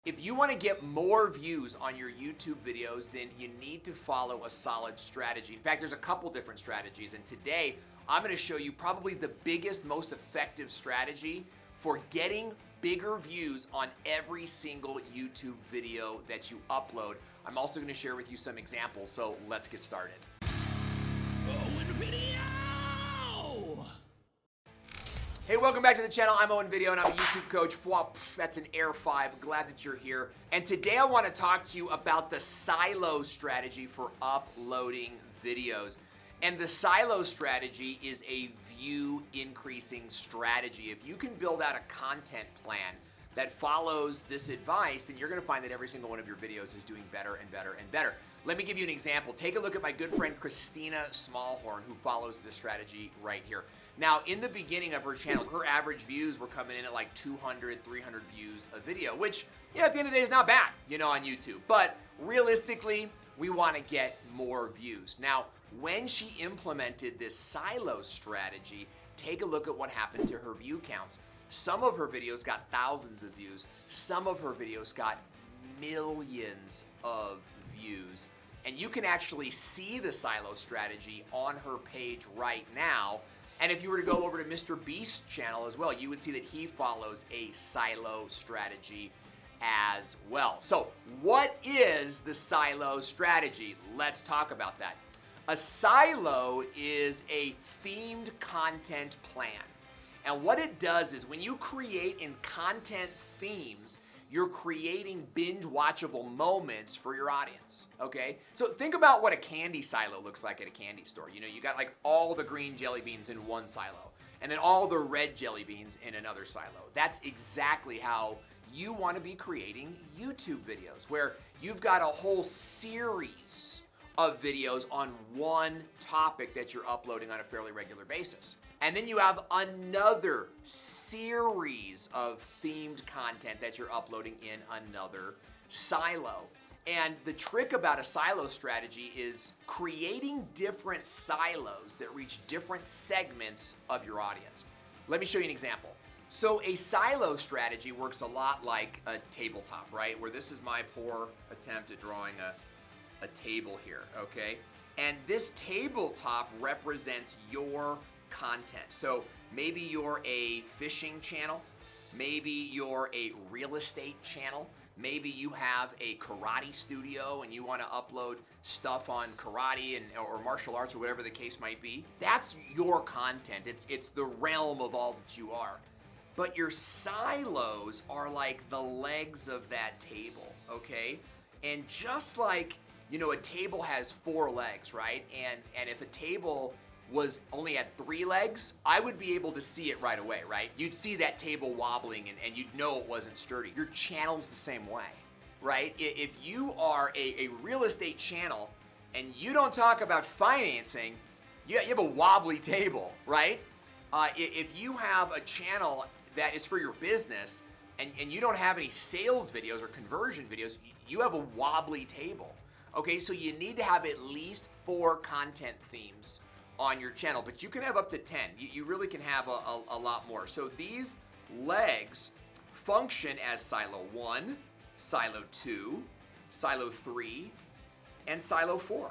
If you want to get more views on your YouTube videos, then you need to follow a solid strategy. In fact, there's a couple different strategies, and today I'm going to show you probably the biggest, most effective strategy for getting bigger views on every single YouTube video that you upload. I'm also going to share with you some examples, so let's get started. Owen Video! Hey, welcome back to the channel. I'm Owen Video, and I'm a YouTube coach. That's an Air 5. Glad that you're here. And today I want to talk to you about the silo strategy for uploading videos. And the silo strategy is a view increasing strategy. If you can build out a content plan that follows this advice, then you're going to find that every single one of your videos is doing better and better and better. Let me give you an example. Take a look at my good friend Christina Smallhorn, who follows this strategy right here. Now, in the beginning of her channel, her average views were coming in at like 200, 300 views a video, which, at the end of the day is not bad, on YouTube. But realistically, we want to get more views. Now, when she implemented this silo strategy, take a look at what happened to her view counts. Some of her videos got thousands of views. Some of her videos got millions of views. And you can actually see the silo strategy on her page right now. And if you were to go over to Mr. Beast's channel as well, you would see that he follows a silo strategy as well. So what is the silo strategy? Let's talk about that. A silo is a themed content plan. And what it does is when you create in content themes, you're creating binge-watchable moments for your audience, okay? So think about what a candy silo looks like at a candy store. You got like all the green jelly beans in one silo, and then all the red jelly beans in another silo. That's exactly how you want to be creating YouTube videos, where you've got a whole series of videos on one topic that you're uploading on a fairly regular basis. And then you have another series of themed content that you're uploading in another silo. And the trick about a silo strategy is creating different silos that reach different segments of your audience. Let me show you an example. So a silo strategy works a lot like a tabletop, right? Where this is my poor attempt at drawing a table here, okay? And this tabletop represents your content. So maybe you're a fishing channel, maybe you're a real estate channel, maybe you have a karate studio and you want to upload stuff on karate or martial arts or whatever the case might be. That's your content. It's the realm of all that you are. But your silos are like the legs of that table, okay? And just like, a table has 4 legs, right? And if a table was only had 3 legs, I would be able to see it right away, right? You'd see that table wobbling and you'd know it wasn't sturdy. Your channel's the same way, right? If you are a real estate channel and you don't talk about financing, you have a wobbly table, right? If you have a channel that is for your business and you don't have any sales videos or conversion videos, you have a wobbly table. Okay, so you need to have at least 4 content themes on your channel, but you can have up to 10. You really can have a lot more. So these legs function as silo 1, silo 2, silo 3, and silo 4.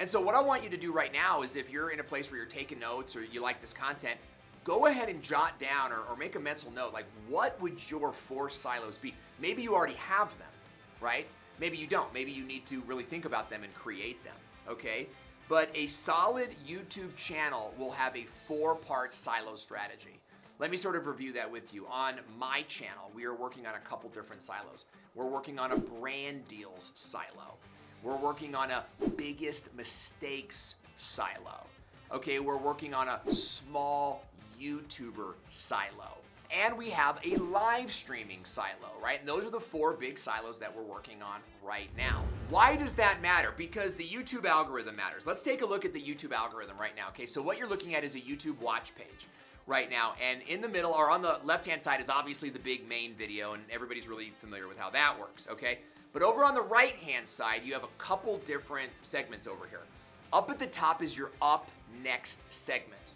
And so what I want you to do right now is, if you're in a place where you're taking notes or you like this content, go ahead and jot down or make a mental note, like what would your 4 silos be? Maybe you already have them, right? Maybe you don't. Maybe you need to really think about them and create them, okay? But a solid YouTube channel will have a 4-part silo strategy. Let me sort of review that with you. On my channel, we are working on a couple different silos. We're working on a brand deals silo. We're working on a biggest mistakes silo. Okay, we're working on a small YouTuber silo. And we have a live streaming silo, right? And those are the 4 big silos that we're working on right now. Why does that matter? Because the YouTube algorithm matters. Let's take a look at the YouTube algorithm right now, okay? So what you're looking at is a YouTube watch page right now. And in the middle, or on the left-hand side, is obviously the big main video, and everybody's really familiar with how that works, okay? But over on the right-hand side, you have a couple different segments over here. Up at the top is your up next segment.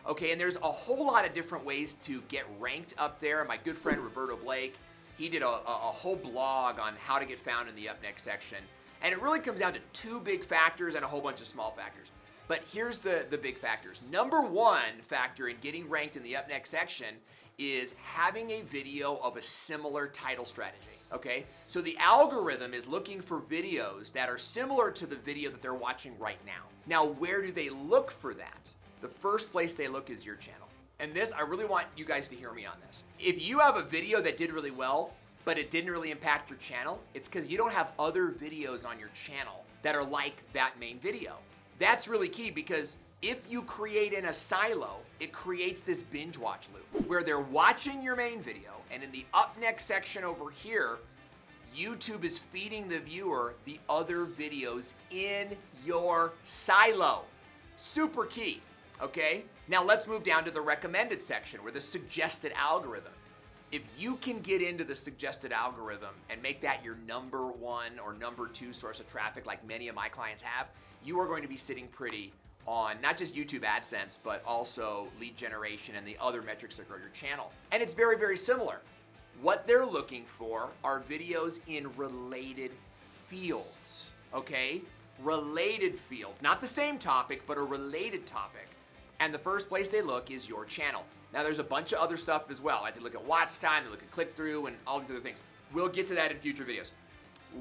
Okay, and there's a whole lot of different ways to get ranked up there. My good friend Roberto Blake, He did a whole blog on how to get found in the up next section. And it really comes down to two big factors and a whole bunch of small factors. But here's the big factors. Number one factor in getting ranked in the up next section is having a video of a similar title strategy. Okay, so the algorithm is looking for videos that are similar to the video that they're watching right now. Now, where do they look for that? The first place they look is your channel. And this, I really want you guys to hear me on this. If you have a video that did really well, but it didn't really impact your channel, it's because you don't have other videos on your channel that are like that main video. That's really key, because if you create in a silo, it creates this binge watch loop where they're watching your main video, and in the up next section over here, YouTube is feeding the viewer the other videos in your silo. Super key, okay? Now let's move down to the recommended section, where the suggested algorithm. If you can get into the suggested algorithm and make that your number one or number two source of traffic, like many of my clients have, you are going to be sitting pretty on not just YouTube AdSense, but also lead generation and the other metrics that grow your channel. And it's very, very similar. What they're looking for are videos in related fields, okay? Related fields, not the same topic, but a related topic. And the first place they look is your channel. Now there's a bunch of other stuff as well. They look at watch time, they look at click-through, and all these other things. We'll get to that in future videos.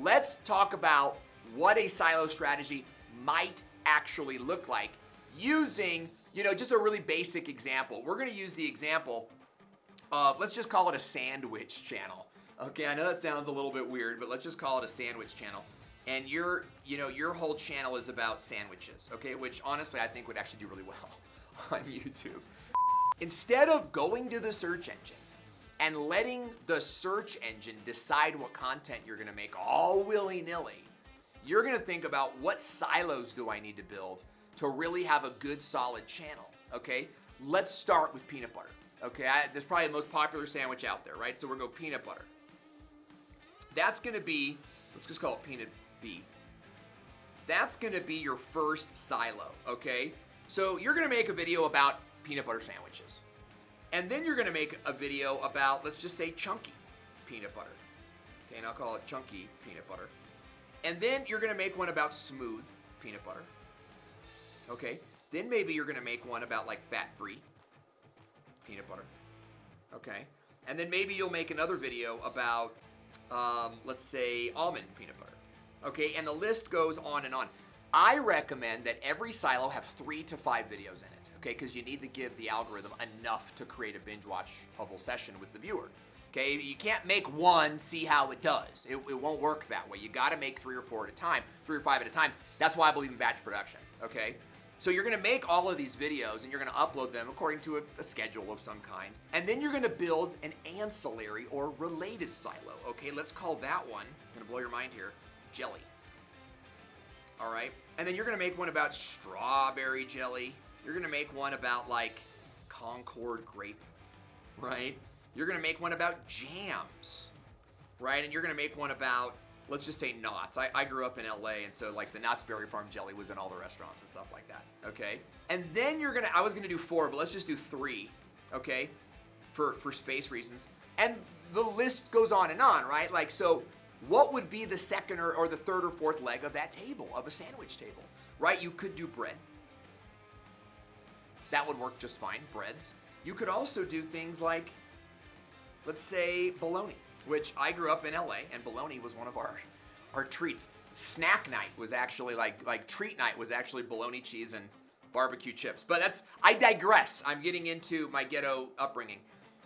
Let's talk about what a silo strategy might actually look like using, just a really basic example. We're gonna use the example of, let's just call it a sandwich channel. Okay, I know that sounds a little bit weird, but let's just call it a sandwich channel. And your whole channel is about sandwiches, okay? Which honestly, I think would actually do really well on YouTube. Instead of going to the search engine and letting the search engine decide what content you're gonna make all willy-nilly, you're gonna think about, what silos do I need to build to really have a good, solid channel, okay? Let's start with peanut butter, okay? That's probably the most popular sandwich out there, right? So we're gonna go peanut butter. That's gonna be, let's just call it peanut B. That's gonna be your first silo, okay? So you're gonna make a video about peanut butter sandwiches. And then you're gonna make a video about, let's just say, chunky peanut butter. Okay, and I'll call it chunky peanut butter. And then you're gonna make one about smooth peanut butter. Okay, then maybe you're gonna make one about like fat-free peanut butter. Okay, and then maybe you'll make another video about, let's say, almond peanut butter. Okay, and the list goes on and on. I recommend that every silo have 3 to 5 videos in it, okay, because you need to give the algorithm enough to create a binge watchable session with the viewer. Okay, you can't make one, see how it does. It won't work that way. You gotta make 3 or 4 at a time, 3 or 5 at a time. That's why I believe in batch production, okay? So you're gonna make all of these videos and you're gonna upload them according to a schedule of some kind. And then you're gonna build an ancillary or related silo, okay? Let's call that one, I'm gonna blow your mind here, jelly. All right, and then you're gonna make one about strawberry jelly. You're gonna make one about like Concord grape, right? You're gonna make one about jams, right? And you're gonna make one about, let's just say, Knott's. I grew up in LA, and so like the Knott's Berry Farm jelly was in all the restaurants and stuff like that, okay? And then I was gonna do 4, but let's just do 3, okay? For space reasons. And the list goes on and on, right? Like, so what would be the second or the third or fourth leg of that table, of a sandwich table, right? You could do bread. That would work just fine, breads. You could also do things like, let's say, bologna, which I grew up in LA, and bologna was one of our treats. Snack night was actually like treat night was actually bologna cheese and barbecue chips. But I digress. I'm getting into my ghetto upbringing.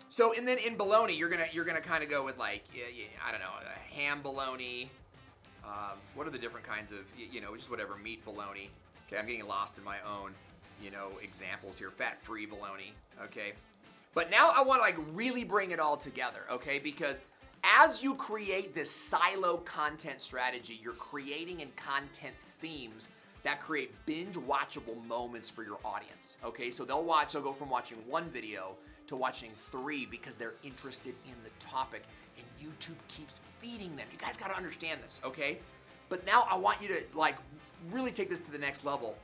So, and then in bologna, you're gonna kind of go with like, I don't know, a ham bologna. What are the different kinds of, just whatever, meat bologna. Okay, I'm getting lost in my own, examples here. Fat-free bologna, okay? But now I want to like really bring it all together, okay? Because as you create this silo content strategy, you're creating in content themes that create binge watchable moments for your audience, okay? So they'll go from watching 1 video to watching 3 because they're interested in the topic, and YouTube keeps feeding them. You guys got to understand this, okay? But now I want you to like really take this to the next level.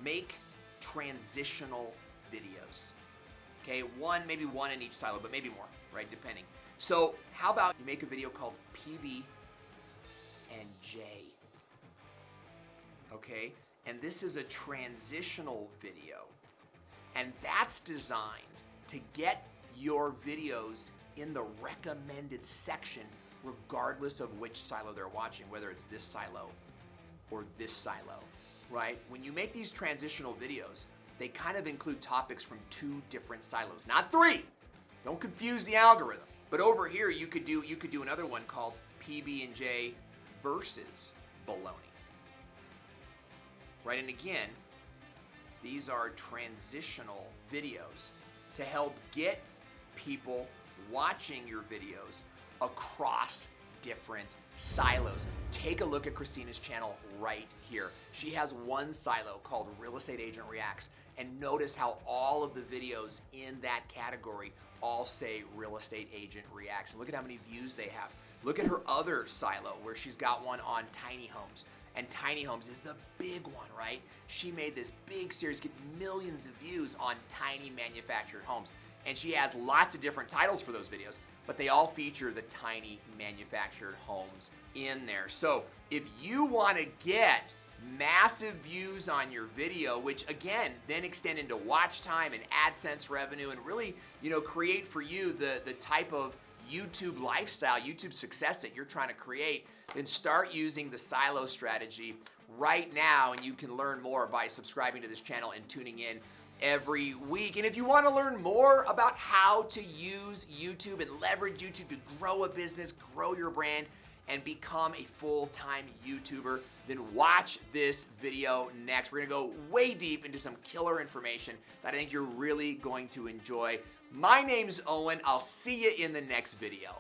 Make transitional videos. Okay, maybe one in each silo, but maybe more, right? Depending. So how about you make a video called PB and J, okay? And this is a transitional video. And that's designed to get your videos in the recommended section regardless of which silo they're watching, whether it's this silo or this silo, right? When you make these transitional videos, they kind of include topics from 2 different silos, not 3. Don't confuse the algorithm. But over here, you could do another one called PB&J versus baloney, right? And again, these are transitional videos to help get people watching your videos across different silos. Take a look at Christina's channel right here. She has one silo called Real Estate Agent Reacts, and notice how all of the videos in that category all say Real Estate Agent Reacts. And look at how many views they have. Look at her other silo where she's got one on tiny homes. And tiny homes is the big one, right? She made this big series, get millions of views on tiny manufactured homes. And she has lots of different titles for those videos, but they all feature the tiny manufactured homes in there. So if you want to get massive views on your video, which again, then extend into watch time and AdSense revenue and really, create for you the type of YouTube lifestyle, YouTube success that you're trying to create, then start using the silo strategy right now, and you can learn more by subscribing to this channel and tuning in every week. And if you want to learn more about how to use YouTube and leverage YouTube to grow a business, grow your brand, and become a full-time YouTuber, then watch this video next. We're gonna go way deep into some killer information that I think you're really going to enjoy. My name's Owen. I'll see you in the next video.